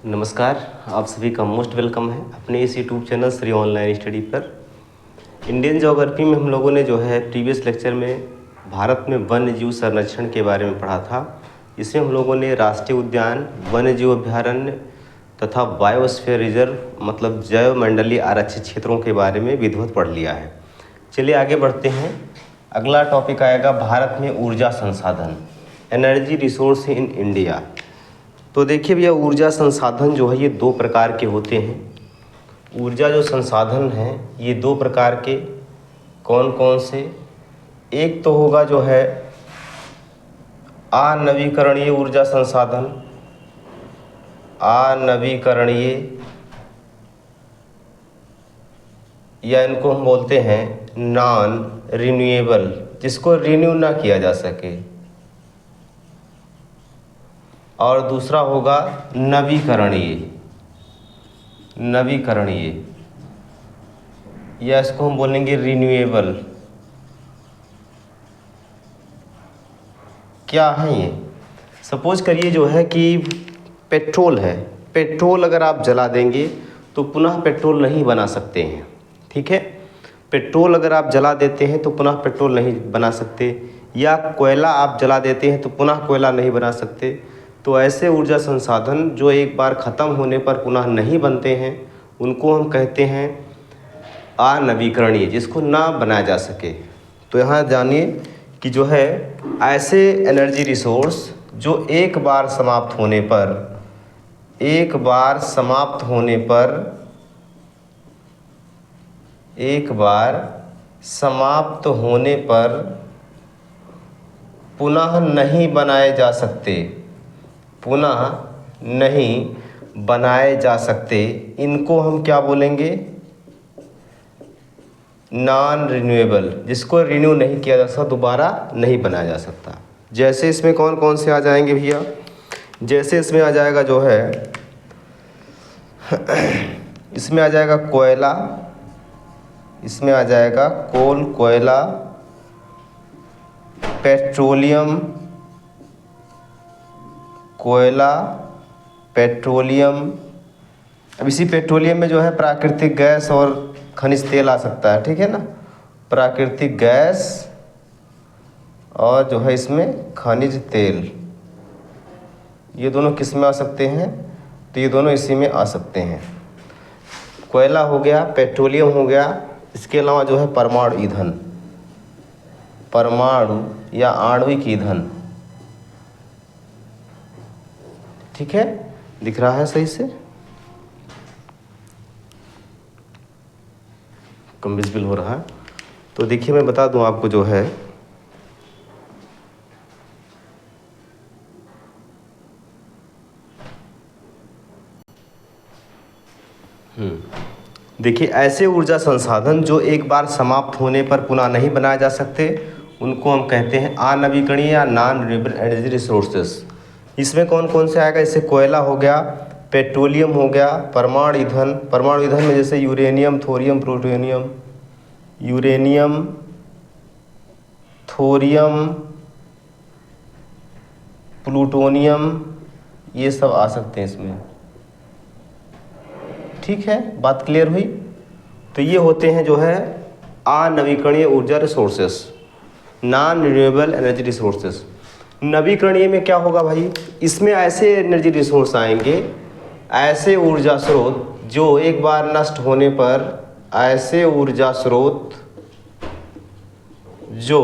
नमस्कार। आप सभी का मोस्ट वेलकम है अपने इस YouTube channel Shri online study पर। इंडियन ज्योग्राफी में हम लोगों ने जो है प्रीवियस लेक्चर में भारत में वन्य जीव संरक्षण के बारे में पढ़ा था। इसमें हम लोगों ने राष्ट्रीय उद्यान, वन्य जीव अभ्यारण्य तथा बायोस्फीयर रिजर्व मतलब जैवमंडलीय आरक्षित क्षेत्रों के बारे में विधिवत पढ़ लिया है। चलिए आगे बढ़ते हैं। अगला टॉपिक आएगा भारत में ऊर्जा संसाधन, एनर्जी रिसोर्स इन इंडिया। तो देखिए भैया, ऊर्जा संसाधन जो है ये दो प्रकार के होते हैं। ऊर्जा जो संसाधन हैं ये दो प्रकार के कौन कौन से? एक तो होगा जो है अनवीकरणीय ऊर्जा संसाधन, अनवीकरणीय, या इनको हम बोलते हैं नॉन रिन्यूएबल, जिसको रिन्यू ना किया जा सके। और दूसरा होगा नवीकरणीय, नवीकरणीय, या इसको हम बोलेंगे रिन्यूएबल। क्या है ये? सपोज करिए जो है कि पेट्रोल है, पेट्रोल अगर आप जला देंगे तो पुनः पेट्रोल नहीं बना सकते हैं, ठीक है। पेट्रोल अगर आप जला देते हैं तो पुनः पेट्रोल नहीं बना सकते, या कोयला आप जला देते हैं तो पुनः कोयला नहीं बना सकते। तो ऐसे ऊर्जा संसाधन जो एक बार ख़त्म होने पर पुनः नहीं बनते हैं उनको हम कहते हैं अनवीकरणीय, जिसको ना बनाया जा सके। तो यहाँ जानिए कि जो है ऐसे एनर्जी रिसोर्स जो एक बार समाप्त होने पर, एक बार समाप्त होने पर, एक बार समाप्त होने पर पुनः नहीं बनाए जा सकते, पुनः नहीं बनाए जा सकते, इनको हम क्या बोलेंगे? नॉन रिन्यूएबल, जिसको रिन्यू नहीं किया जा सकता, दोबारा नहीं बनाया जा सकता। जैसे इसमें कौन कौन से आ जाएंगे भैया? जैसे इसमें आ जाएगा जो है इसमें आ जाएगा कोयला, इसमें आ जाएगा कोल, कोयला, पेट्रोलियम, कोयला, पेट्रोलियम। अब इसी पेट्रोलियम में जो है प्राकृतिक गैस और खनिज तेल आ सकता है, ठीक है ना। प्राकृतिक गैस और जो है इसमें खनिज तेल, ये दोनों किस में आ सकते हैं? तो ये दोनों इसी में आ सकते हैं। कोयला हो गया, पेट्रोलियम हो गया, इसके अलावा जो है परमाणु ईंधन, परमाणु या आणविक ईंधन, ठीक है। दिख रहा है सही से? कम विजिबल हो रहा है तो देखिए मैं बता दूं आपको जो है देखिए ऐसे ऊर्जा संसाधन जो एक बार समाप्त होने पर पुनः नहीं बनाए जा सकते उनको हम कहते हैं अनवीकरणीय या नॉन रिन्यूएबल एनर्जी रिसोर्सेस। इसमें कौन कौन से आएगा? इससे कोयला हो गया, पेट्रोलियम हो गया, परमाणु ईंधन, परमाणु ईंधन में जैसे uranium, thorium, plutonium, uranium, thorium, plutonium, ये सब आ सकते हैं इसमें, ठीक है। बात क्लियर हुई? तो ये होते हैं जो है अनवीकरणीय ऊर्जा resources, non renewable energy resources. नवीकरणीय में क्या होगा भाई? इसमें ऐसे एनर्जी रिसोर्स आएंगे, ऐसे ऊर्जा स्रोत जो एक बार नष्ट होने पर, ऐसे ऊर्जा स्रोत जो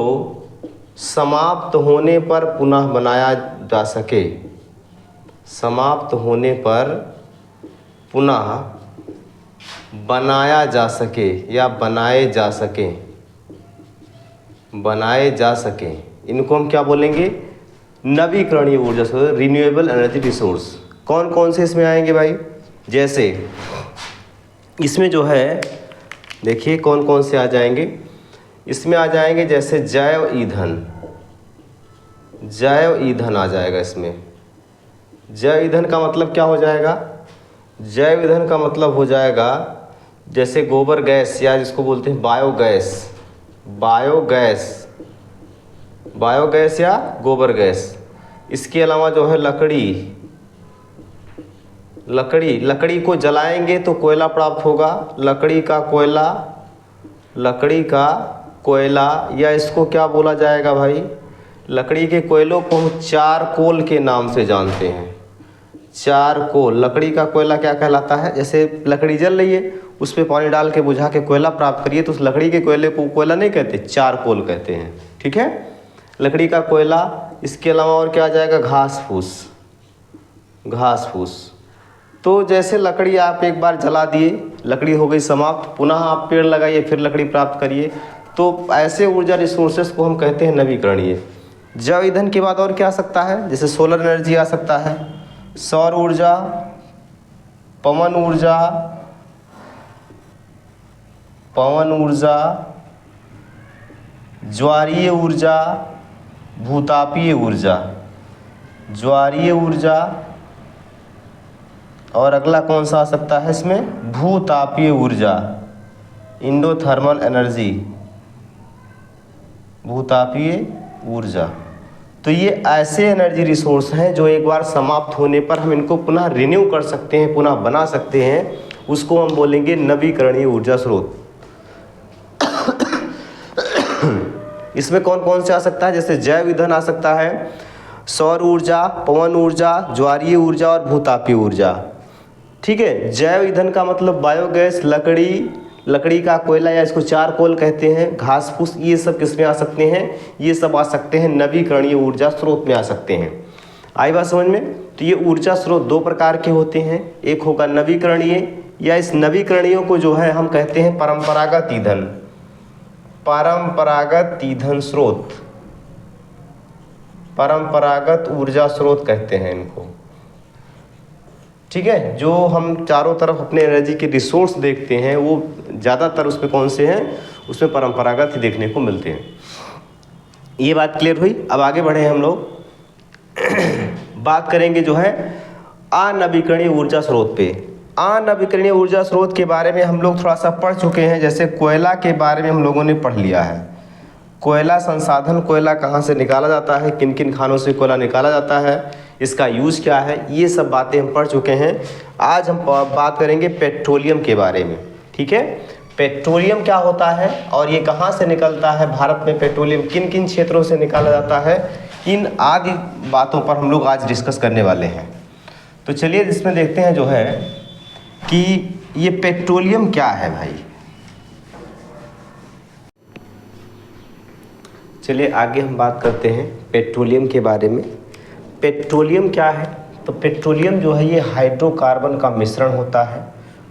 समाप्त होने पर पुनः बनाया जा सके, समाप्त होने पर पुनः बनाया जा सके या बनाए जा सके, बनाए जा सके, इनको हम क्या बोलेंगे? नवीकरणीय ऊर्जा स्रोत, रिन्यूएबल एनर्जी रिसोर्स। कौन कौन से इसमें आएंगे भाई? जैसे इसमें जो है देखिए कौन कौन से आ जाएंगे। इसमें आ जाएंगे जैसे जैव ईंधन, जैव ईंधन आ जाएगा इसमें। जैव ईंधन का मतलब क्या हो जाएगा? जैव ईंधन का मतलब हो जाएगा जैसे गोबर गैस, या जिसको बोलते हैं बायोगैस, बायोगैस, बायोगैस या गोबर गैस। इसके अलावा जो है लकड़ी, लकड़ी को जलाएंगे तो कोयला प्राप्त होगा। लकड़ी का कोयला या इसको क्या बोला जाएगा भाई, लकड़ी के कोयलों को हम चारकोल के नाम से जानते हैं। चारकोल, लकड़ी का कोयला क्या कहलाता है? जैसे लकड़ी जल रही है, उस पर पानी डाल के बुझा के कोयला प्राप्त करिए तो उस लकड़ी के कोयले को कोयला नहीं कहते, चारकोल कहते हैं। ठीक है, लकड़ी का कोयला। इसके अलावा और क्या आ जाएगा? घास फूस। तो जैसे लकड़ी आप एक बार जला दिए, लकड़ी हो गई समाप्त, पुनः आप पेड़ लगाइए, फिर लकड़ी प्राप्त करिए। तो ऐसे ऊर्जा रिसोर्सेस को हम कहते हैं नवीकरणीय। जैव ईंधन के बाद और क्या आ सकता है? जैसे सोलर एनर्जी आ सकता है, सौर ऊर्जा, पवन ऊर्जा, ज्वारीय ऊर्जा, भूतापीय ऊर्जा, और अगला कौन सा आ सकता है इसमें? भूतापीय ऊर्जा, इंडोथर्मल एनर्जी, भूतापीय ऊर्जा। तो ये ऐसे एनर्जी रिसोर्स हैं जो एक बार समाप्त होने पर हम इनको पुनः रिन्यू कर सकते हैं, पुनः बना सकते हैं। उसको हम बोलेंगे नवीकरणीय ऊर्जा स्रोत। इसमें कौन कौन से आ सकता है? जैसे जैव ईंधन आ सकता है, सौर ऊर्जा, पवन ऊर्जा, ज्वारीय ऊर्जा और भूतापीय ऊर्जा। ठीक है, जैव ईंधन का मतलब बायोगैस, लकड़ी का कोयला या इसको चारकोल कहते हैं, घास फूस, ये सब किसमें आ सकते हैं? ये सब आ सकते हैं नवीकरणीय ऊर्जा स्रोत में आ सकते हैं। आई बात समझ में? तो ये ऊर्जा स्रोत दो प्रकार के होते हैं, एक होगा नवीकरणीय, या इस नवीकरणीयों को जो है हम कहते हैं परंपरागत ईंधन स्रोत, परंपरागत ऊर्जा स्रोत कहते हैं इनको। ठीक है, जो हम चारों तरफ अपने एनर्जी के रिसोर्स देखते हैं वो ज़्यादातर उसमें कौन से हैं? उसमें परंपरागत ही देखने को मिलते हैं। ये बात क्लियर हुई। अब आगे बढ़े हम लोग बात करेंगे जो है अनवीकरणीय ऊर्जा स्रोत पे। अनवीकरणीय ऊर्जा स्रोत के बारे में हम लोग थोड़ा सा पढ़ चुके हैं। जैसे कोयला के बारे में हम लोगों ने पढ़ लिया है, कोयला संसाधन, कोयला कहाँ से निकाला जाता है, किन किन खानों से कोयला निकाला जाता है, इसका यूज़ क्या है, ये सब बातें हम पढ़ चुके हैं। आज हम बात करेंगे पेट्रोलियम के बारे में। ठीक है, पेट्रोलियम क्या होता है और ये कहाँ से निकलता है, भारत में पेट्रोलियम किन किन क्षेत्रों से निकाला जाता है, इन आदि बातों पर हम लोग आज डिस्कस करने वाले हैं। तो चलिए इसमें देखते हैं जो है कि ये पेट्रोलियम क्या है भाई। चलिए आगे हम बात करते हैं पेट्रोलियम के बारे में। पेट्रोलियम क्या है? तो पेट्रोलियम जो है ये हाइड्रोकार्बन का मिश्रण होता है।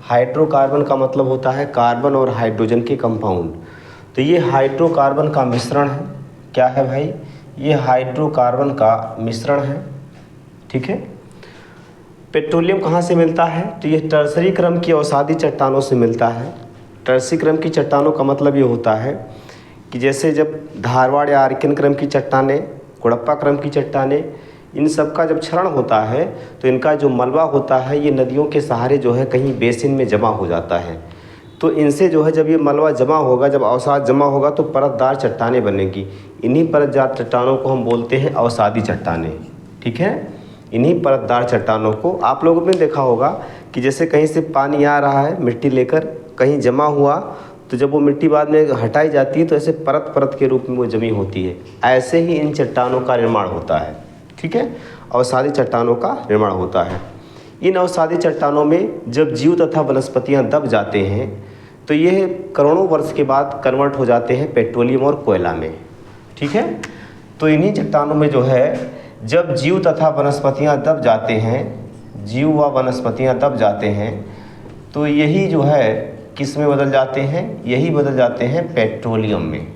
हाइड्रोकार्बन का मतलब होता है कार्बन और हाइड्रोजन के कंपाउंड। तो ये हाइड्रोकार्बन का मिश्रण है। क्या है भाई? ये हाइड्रोकार्बन का मिश्रण है। ठीक है, पेट्रोलियम कहाँ से मिलता है? तो ये टर्सरी क्रम की अवसादी चट्टानों से मिलता है। टर्सरी क्रम की चट्टानों का मतलब ये होता है कि जैसे जब धारवाड़ या आर्कियन क्रम की चट्टानें, कुड़प्पा क्रम की चट्टानें, इन सब का जब क्षरण होता है तो इनका जो मलबा होता है ये नदियों के सहारे जो है कहीं बेसिन में जमा हो जाता है। तो इनसे जो है जब ये मलबा जमा होगा, जब अवसाद जमा होगा तो परतदार चट्टानें बनेगी। इन्हीं परतदार चट्टानों को हम बोलते हैं अवसादी चट्टानें। ठीक है, इन्हीं परतदार चट्टानों को आप लोगों ने देखा होगा कि जैसे कहीं से पानी आ रहा है मिट्टी लेकर, कहीं जमा हुआ, तो जब वो मिट्टी बाद में हटाई जाती है तो ऐसे परत परत के रूप में वो जमी होती है। ऐसे ही इन चट्टानों का निर्माण होता है। ठीक है, अवसादी चट्टानों का निर्माण होता है। इन अवसादी चट्टानों में जब जीव तथा वनस्पतियां दब जाते हैं तो ये करोड़ों वर्ष के बाद कन्वर्ट हो जाते हैं पेट्रोलियम और कोयला में। ठीक है, तो इन्हीं चट्टानों में जो है जब जीव तथा वनस्पतियां दब जाते हैं, जीव व वनस्पतियां दब जाते हैं, तो यही जो है किस में बदल जाते हैं? यही बदल जाते हैं पेट्रोलियम में।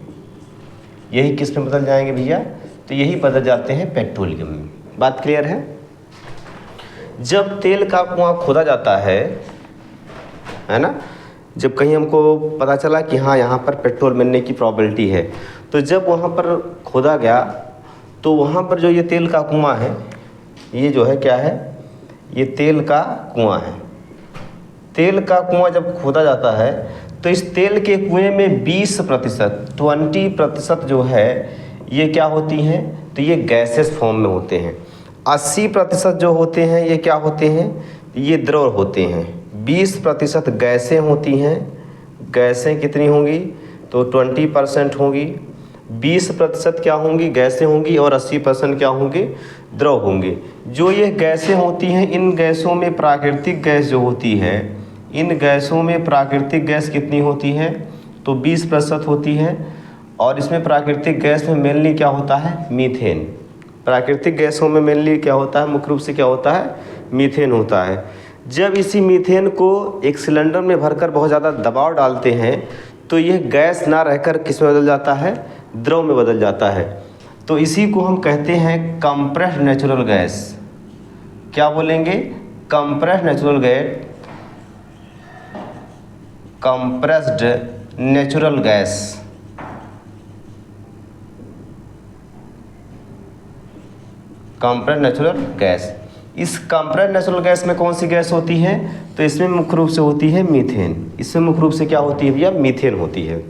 यही किस में बदल जाएंगे भैया? तो यही बदल जाते हैं पेट्रोलियम में। बात क्लियर है? जब तेल का कुआं खोदा जाता है ना, जब कहीं हमको पता चला कि हाँ यहाँ पर पेट्रोल मिलने की प्रोबेबिलिटी है, तो जब वहाँ पर खोदा गया तो वहाँ पर जो ये तेल का कुआं है, ये जो है क्या है? ये तेल का कुआं है। तेल का कुआं जब खोदा जाता है तो इस तेल के कुएं में 20% जो है ये क्या होती हैं? तो ये गैसेस फॉर्म में होते हैं। 80% जो होते हैं ये क्या होते हैं? ये द्रव होते हैं। 20% गैसें होती हैं। गैसें कितनी होंगी? तो 20% होंगी। 20% क्या होंगी? गैसें होंगी और 80% क्या होंगे? द्रव होंगे। जो ये गैसें होती हैं, इन गैसों में प्राकृतिक गैस जो होती है, इन गैसों में प्राकृतिक गैस कितनी होती है? तो 20% होती है। और इसमें प्राकृतिक गैस में मेनली क्या होता है? मीथेन। प्राकृतिक गैसों में मेनली क्या होता है? मुख्य रूप से क्या होता है? मीथेन होता है। जब इसी मीथेन को एक सिलेंडर में भरकर बहुत ज़्यादा दबाव डालते हैं तो यह गैस ना रहकर किस में बदल जाता है? द्रव में बदल जाता है। तो इसी को हम कहते हैं कंप्रेस्ड नेचुरल गैस। क्या बोलेंगे? Compressed natural gas, compressed natural gas. Compressed natural gas. इस कंप्रेस्ड नेचुरल गैस में कौन सी गैस होती है? तो इसमें मुख्य रूप से होती है मीथेन। इसमें मुख्य रूप से क्या होती है भैया? मीथेन होती है।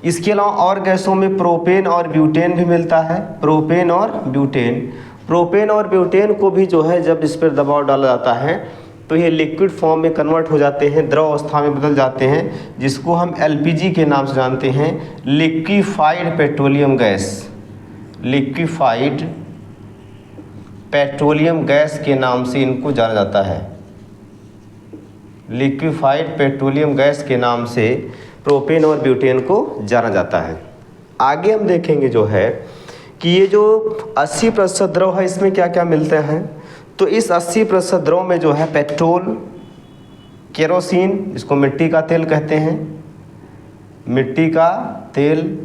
इसके अलावा और गैसों में प्रोपेन और ब्यूटेन भी मिलता है। प्रोपेन और ब्यूटेन। प्रोपेन और ब्यूटेन को भी जो है जब इस पर दबाव डाला जाता है तो ये लिक्विड फॉर्म में कन्वर्ट हो जाते हैं, द्रव अवस्था में बदल जाते हैं, जिसको हम एलपीजी के नाम से जानते हैं, liquefied petroleum gas. Liquefied petroleum gas के नाम से इनको जाना जाता है। लिक्विफाइड पेट्रोलियम गैस के नाम से प्रोपेन और ब्यूटेन को जाना जाता है। आगे हम देखेंगे जो है कि ये जो 80% द्रव है इसमें क्या क्या मिलते हैं। तो इस 80% द्रव में जो है पेट्रोल, केरोसिन, इसको मिट्टी का तेल कहते हैं, मिट्टी का तेल,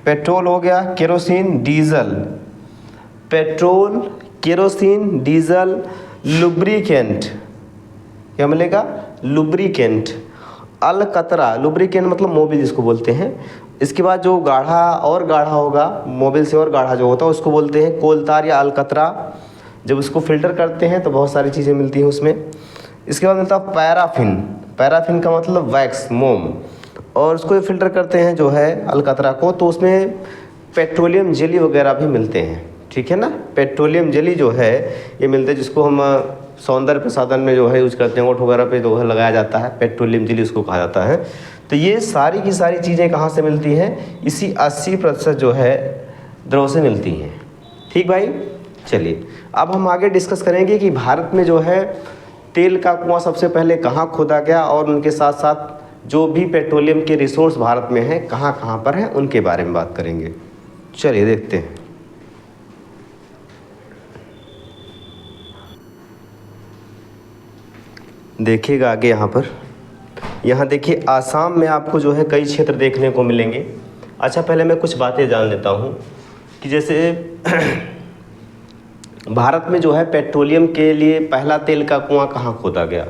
पेट्रोल हो गया, kerosene, diesel, petrol, kerosene, diesel, lubricant, क्या मिलेगा? लुब्रिकेंट, अलकतरा, लुब्रिकेंट मतलब मोबिल जिसको बोलते हैं। इसके बाद जो गाढ़ा और गाढ़ा होगा, मोबिल से और गाढ़ा जो होता है उसको बोलते हैं कोलतार या अलकतरा। जब उसको फिल्टर करते हैं तो बहुत सारी चीज़ें मिलती हैं उसमें। इसके बाद मिलता है पैराफिन। पैराफिन का मतलब वैक्स, मोम, और उसको फिल्टर करते हैं जो है अलकतरा को, तो उसमें पेट्रोलियम जेली वगैरह भी मिलते हैं। ठीक है ना? पेट्रोलियम जेली जो है ये मिलते हैं, जिसको हम सौंदर्य प्रसाधन में जो है यूज करते हैं, ओठ वगैरह पे जो है लगाया जाता है, पेट्रोलियम जेली उसको कहा जाता है। तो ये सारी की सारी चीज़ें कहाँ से मिलती हैं? इसी 80% जो है द्रव से मिलती हैं। ठीक भाई, चलिए अब हम आगे डिस्कस करेंगे कि भारत में जो है तेल का कुआं सबसे पहले कहाँ खोदा गया, और उनके साथ साथ जो भी पेट्रोलियम के रिसोर्स भारत में हैं कहाँ कहाँ पर हैं उनके बारे में बात करेंगे। चलिए देखते हैं। देखिएगा आगे यहाँ देखिए आसाम में आपको जो है कई क्षेत्र देखने को मिलेंगे। अच्छा, पहले मैं कुछ बातें जान लेता हूँ कि जैसे भारत में जो है पेट्रोलियम के लिए पहला तेल का कुआं कहाँ खोदा गया।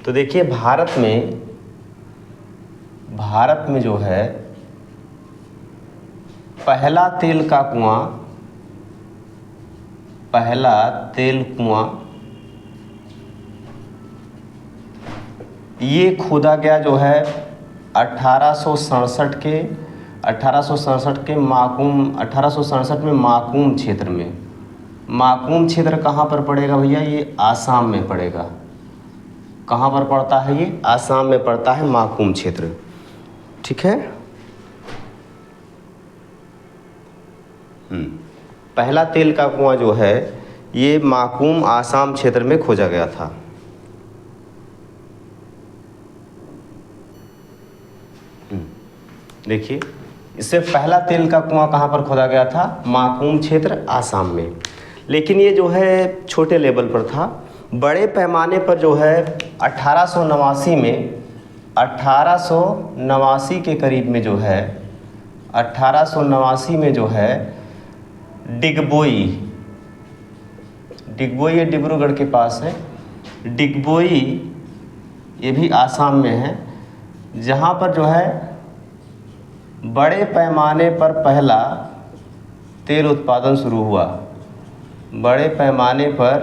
तो देखिए भारत में जो है पहला तेल कुआं ये खोदा गया जो है 1867 में माकूम क्षेत्र में। माकूम क्षेत्र कहाँ पर पड़ेगा भैया? ये आसाम में पड़ेगा। कहाँ पर पड़ता है ये? आसाम में पड़ता है माकूम क्षेत्र। ठीक है। पहला तेल का कुआं जो है ये माकूम आसाम क्षेत्र में खोजा गया था। देखिए इससे पहला तेल का कुआं कहाँ पर खोदा गया था? माकूम क्षेत्र आसाम में। लेकिन ये जो है छोटे लेवल पर था। बड़े पैमाने पर जो है 1889 के करीब में जो है 1889 में जो है डिगबोई ये डिब्रूगढ़ के पास है। डिगबोई ये भी आसाम में है, जहाँ पर जो है बड़े पैमाने पर पहला तेल उत्पादन शुरू हुआ। बड़े पैमाने पर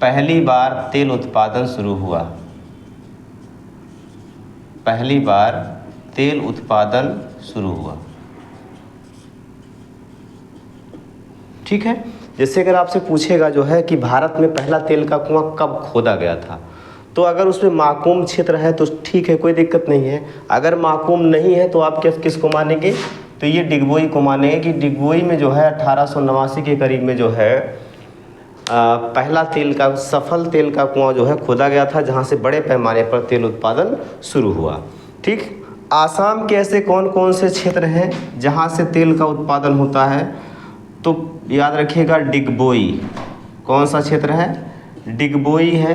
पहली बार तेल उत्पादन शुरू हुआ। पहली बार तेल उत्पादन शुरू हुआ। ठीक है। जैसे अगर आपसे पूछेगा जो है कि भारत में पहला तेल का कुआं कब खोदा गया था, तो अगर उसमें माकूम क्षेत्र है तो ठीक है, कोई दिक्कत नहीं है। अगर माकूम नहीं है तो आप किसको मानेंगे, तो ये डिगबोई को मानेंगे कि डिगबोई में जो है 1889 के करीब में जो है पहला सफल तेल का कुआं जो है खोदा गया था, जहां से बड़े पैमाने पर तेल उत्पादन शुरू हुआ। ठीक, आसाम के ऐसे कौन कौन से क्षेत्र हैं जहां से तेल का उत्पादन होता है, तो याद रखिएगा डिगबोई। कौन सा क्षेत्र है, डिगबोई है।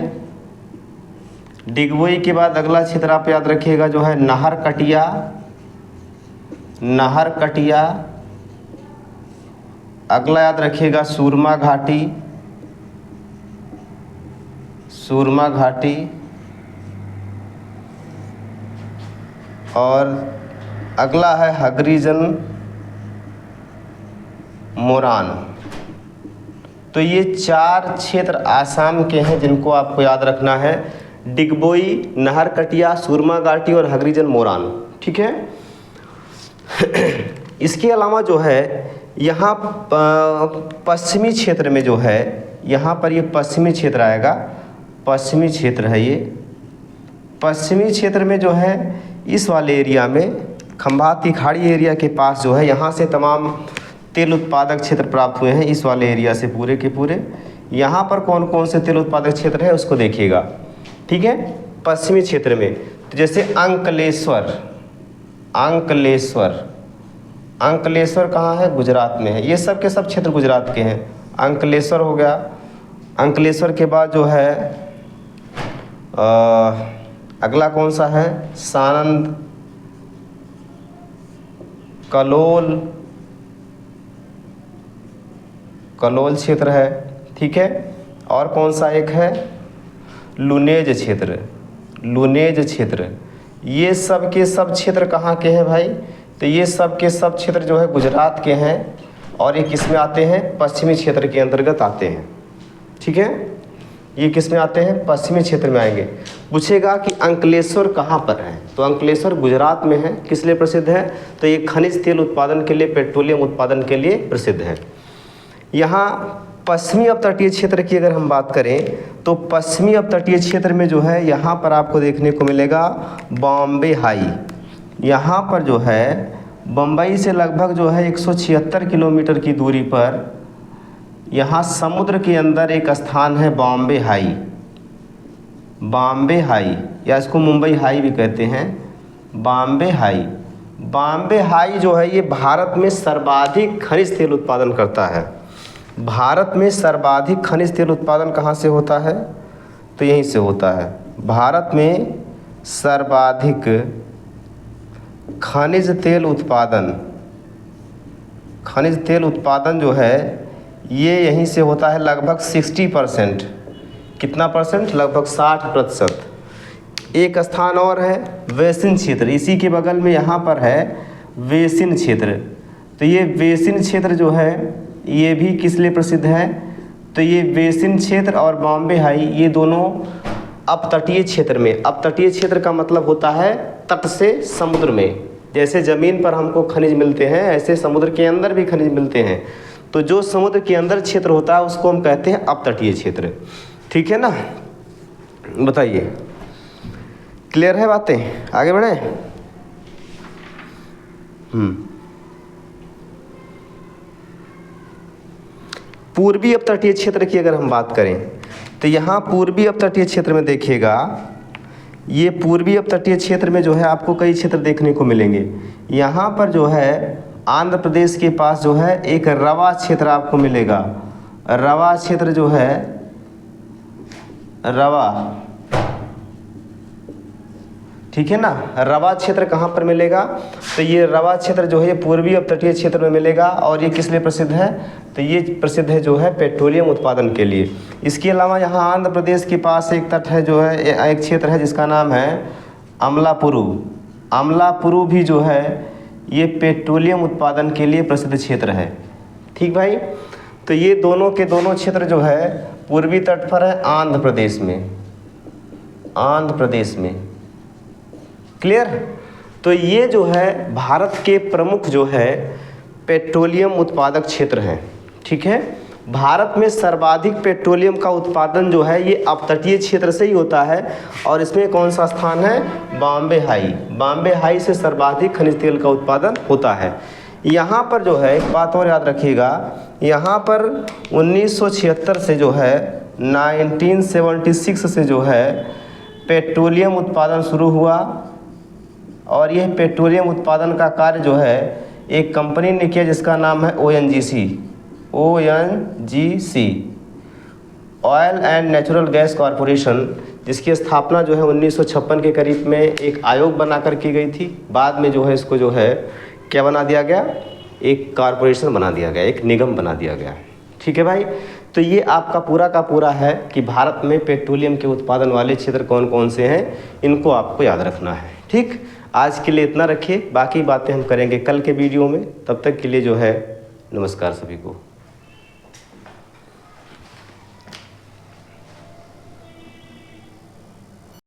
डिगबोई के बाद अगला क्षेत्र आप याद रखिएगा जो है नाहरकटिया। नाहरकटिया, अगला याद रखिएगा सुरमा घाटी। सुरमा घाटी, और अगला है हगरीजन मोरान। तो ये 4 क्षेत्र आसाम के हैं जिनको आपको याद रखना है, डिगबोई, नाहरकटिया, सुरमा घाटी और हगरीजन मोरान। ठीक है। इसके अलावा जो है यहाँ पश्चिमी क्षेत्र में जो है, यहाँ पर ये पश्चिमी क्षेत्र आएगा, पश्चिमी क्षेत्र है ये। पश्चिमी क्षेत्र में जो है इस वाले एरिया में खंभात की खाड़ी एरिया के पास जो है, यहाँ से तमाम तेल उत्पादक क्षेत्र प्राप्त हुए हैं, इस वाले एरिया से पूरे के पूरे। यहाँ पर कौन कौन से तेल उत्पादक क्षेत्र है उसको देखिएगा। ठीक है, पश्चिमी क्षेत्र में तो जैसे अंकलेश्वर। अंकलेश्वर, अंकलेश्वर कहाँ है, गुजरात में है। ये सब के सब क्षेत्र गुजरात के हैं। अंकलेश्वर हो गया। अंकलेश्वर के बाद जो है अगला कौन सा है, सानंद, कलोल, कलोल क्षेत्र है। ठीक है, और कौन सा एक है, लुनेज क्षेत्र। लुनेज क्षेत्र, ये सब के सब क्षेत्र कहाँ के हैं भाई, तो ये सब के सब क्षेत्र जो है गुजरात के हैं, और ये किस में आते हैं, पश्चिमी क्षेत्र के अंतर्गत आते हैं। ठीक है, ये किस में आते हैं, पश्चिमी क्षेत्र में आएंगे। पूछेगा कि अंकलेश्वर कहाँ पर है, तो अंकलेश्वर गुजरात में है। किस लिए प्रसिद्ध है, तो ये खनिज तेल उत्पादन के लिए, पेट्रोलियम उत्पादन के लिए प्रसिद्ध है। यहाँ पश्चिमी अपतटीय क्षेत्र की अगर हम बात करें, तो पश्चिमी अपतटीय क्षेत्र में जो है यहाँ पर आपको देखने को मिलेगा बॉम्बे हाई। यहाँ पर जो है बम्बई से लगभग जो है 176 किलोमीटर की दूरी पर यहाँ समुद्र के अंदर एक स्थान है बॉम्बे हाई। बॉम्बे हाई, या इसको मुंबई हाई भी कहते हैं, बॉम्बे हाई। बॉम्बे हाई जो है ये भारत में सर्वाधिक खनिज तेल उत्पादन करता है। भारत में सर्वाधिक खनिज तेल उत्पादन कहाँ से होता है, तो यहीं से होता है। भारत में सर्वाधिक खनिज तेल उत्पादन जो है ये यहीं से होता है, लगभग 60%। कितना परसेंट, लगभग 60%। एक स्थान और है वेसिन क्षेत्र, इसी के बगल में यहाँ पर है वेसिन क्षेत्र। तो ये वेसिन क्षेत्र जो है ये भी किस लिए प्रसिद्ध है, तो ये वेसिन क्षेत्र और बॉम्बे हाई ये दोनों अपतटीय क्षेत्र में। अपतटीय क्षेत्र का मतलब होता है तट से समुद्र में। जैसे ज़मीन पर हमको खनिज मिलते हैं, ऐसे समुद्र के अंदर भी खनिज मिलते हैं। तो जो समुद्र के अंदर क्षेत्र होता है उसको हम कहते हैं अपतटीय क्षेत्र। ठीक है ना, बताइए, क्लियर है बातें, आगे बढ़े। पूर्वी अपतटीय क्षेत्र की अगर हम बात करें, तो यहाँ पूर्वी अपतटीय क्षेत्र में देखिएगा, ये पूर्वी अपतटीय क्षेत्र में जो है आपको कई क्षेत्र देखने को मिलेंगे। यहाँ पर जो है आंध्र प्रदेश के पास जो है एक रवा क्षेत्र आपको मिलेगा। रवा क्षेत्र जो है, रवा, ठीक है ना, रवा क्षेत्र कहाँ पर मिलेगा, तो ये रवा क्षेत्र जो है ये पूर्वी अपतटीय क्षेत्र में मिलेगा। और ये किस लिए प्रसिद्ध है, तो ये प्रसिद्ध है जो है पेट्रोलियम उत्पादन के लिए। इसके अलावा यहाँ आंध्र प्रदेश के पास एक तट है जो है, एक क्षेत्र है जिसका नाम है अमलापुरु। अमलापुरु भी जो है ये पेट्रोलियम उत्पादन के लिए प्रसिद्ध क्षेत्र है। ठीक भाई, तो ये दोनों के दोनों क्षेत्र जो है पूर्वी तट पर है आंध्र प्रदेश में। आंध्र प्रदेश में, क्लियर। तो ये जो है भारत के प्रमुख जो है पेट्रोलियम उत्पादक क्षेत्र हैं। ठीक है, भारत में सर्वाधिक पेट्रोलियम का उत्पादन जो है ये अपतटीय क्षेत्र से ही होता है। और इसमें कौन सा स्थान है? बॉम्बे हाई। बॉम्बे हाई से सर्वाधिक खनिज तेल का उत्पादन होता है। यहाँ पर जो है एक बात और याद रखिएगा, यहाँ पर 1976 से जो है 1976 से जो है पेट्रोलियम उत्पादन शुरू हुआ। और यह पेट्रोलियम उत्पादन का कार्य जो है एक कंपनी ने किया जिसका नाम है ONGC, oil and natural gas corporation, जिसकी स्थापना जो है 1956 के करीब में एक आयोग बनाकर की गई थी। बाद में जो है इसको जो है क्या बना दिया गया? एक कॉरपोरेशन बना दिया गया, एक निगम बना दिया गया। ठीक है भाई, तो ये आपका पूरा का पूरा है कि भारत में पेट्रोलियम के उत्पादन वाले क्षेत्र कौन कौन से हैं, इनको आपको याद रखना है। ठीक, आज के लिए इतना रखिए, बाकी बातें हम करेंगे कल के वीडियो में। तब तक के लिए जो है नमस्कार सभी को।